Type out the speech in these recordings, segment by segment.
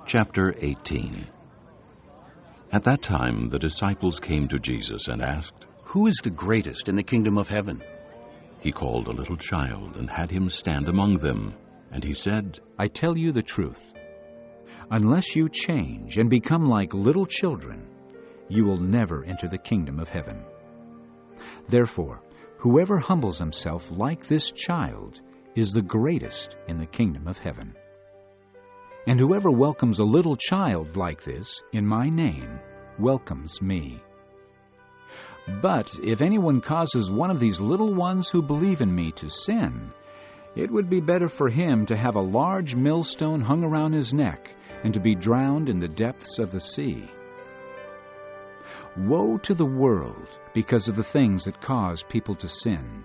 Chapter 18. At that time the disciples came to Jesus and asked, "Who is the greatest in the kingdom of heaven?" He called a little child and had him stand among them. And he said, I tell you the truth. Unless you change and become like little children, you will never enter the kingdom of heaven. Therefore, whoever humbles himself like this child is the greatest in the kingdom of heaven. And whoever welcomes a little child like this in my name welcomes me. But if anyone causes one of these little ones who believe in me to sin, it would be better for him to have a large millstone hung around his neck and to be drowned in the depths of the sea. Woe to the world because of the things that cause people to sin.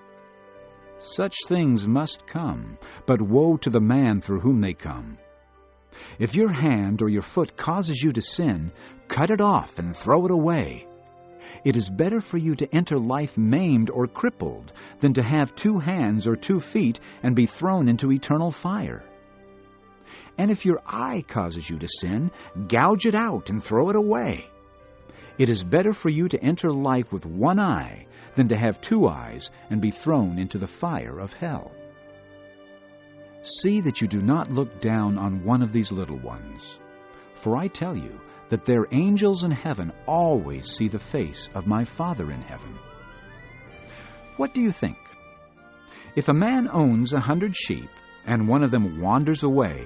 Such things must come, but woe to the man through whom they come. If your hand or your foot causes you to sin, cut it off and throw it away. It is better for you to enter life maimed or crippled than to have 2 hands or 2 feet and be thrown into eternal fire. And if your eye causes you to sin, gouge it out and throw it away. It is better for you to enter life with 1 eye than to have 2 eyes and be thrown into the fire of hell. See that you do not look down on one of these little ones, for I tell you that their angels in heaven always see the face of my Father in heaven. What do you think? If a man owns 100 sheep, and one of them wanders away,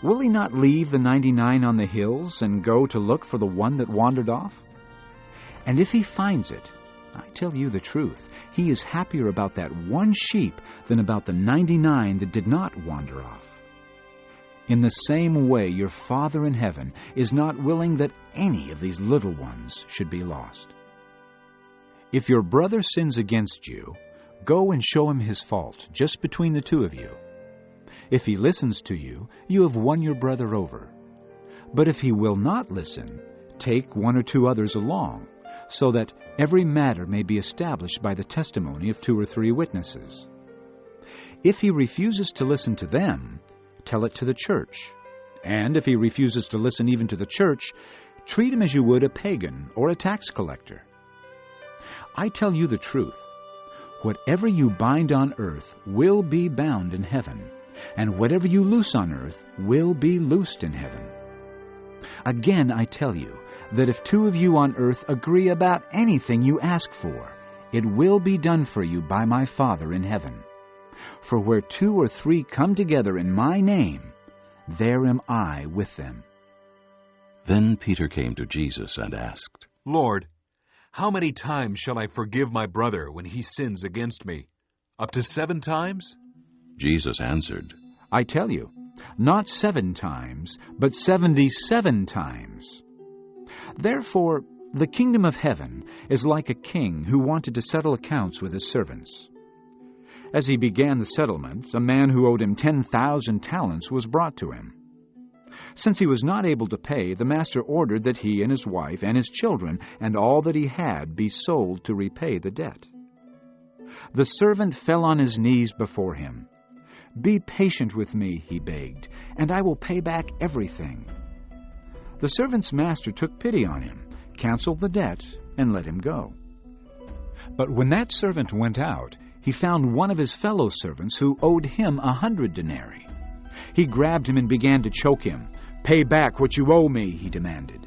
will he not leave the 99 on the hills and go to look for the one that wandered off? And if he finds it, I tell you the truth, he is happier about that 1 sheep than about the 99 that did not wander off. In the same way, your Father in heaven is not willing that any of these little ones should be lost. If your brother sins against you, go and show him his fault, just between the 2 of you. If he listens to you, you have won your brother over. But if he will not listen, take 1 or 2 others along, so that every matter may be established by the testimony of 2 or 3 witnesses. If he refuses to listen to them, tell it to the church. And if he refuses to listen even to the church, treat him as you would a pagan or a tax collector. I tell you the truth. Whatever you bind on earth will be bound in heaven, and whatever you loose on earth will be loosed in heaven. Again, I tell you that if 2 of you on earth agree about anything you ask for, it will be done for you by my Father in heaven. For where 2 or 3 come together in my name, there am I with them. Then Peter came to Jesus and asked, Lord, how many times shall I forgive my brother when he sins against me? Up to 7 times? Jesus answered, I tell you, not 7 times, but 77 times. Therefore, the kingdom of heaven is like a king who wanted to settle accounts with his servants. As he began the settlement, a man who owed him 10,000 talents was brought to him. Since he was not able to pay, the master ordered that he and his wife and his children and all that he had be sold to repay the debt. The servant fell on his knees before him. Be patient with me, he begged, and I will pay back everything. The servant's master took pity on him, canceled the debt, and let him go. But when that servant went out, he found one of his fellow servants who owed him 100 denarii. He grabbed him and began to choke him. Pay back what you owe me, he demanded.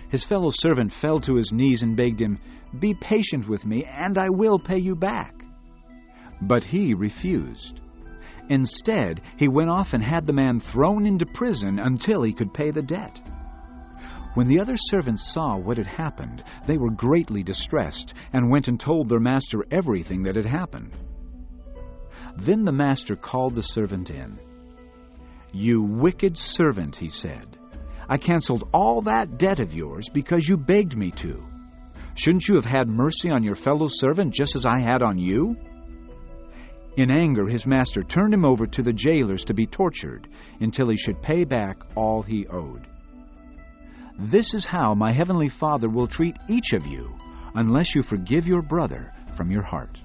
His fellow servant fell to his knees and begged him, Be patient with me, and I will pay you back. But he refused. Instead, he went off and had the man thrown into prison until he could pay the debt. When the other servants saw what had happened, they were greatly distressed and went and told their master everything that had happened. Then the master called the servant in. You wicked servant, he said. I canceled all that debt of yours because you begged me to. Shouldn't you have had mercy on your fellow servant just as I had on you? In anger, his master turned him over to the jailers to be tortured until he should pay back all he owed. This is how my heavenly Father will treat each of you unless you forgive your brother from your heart.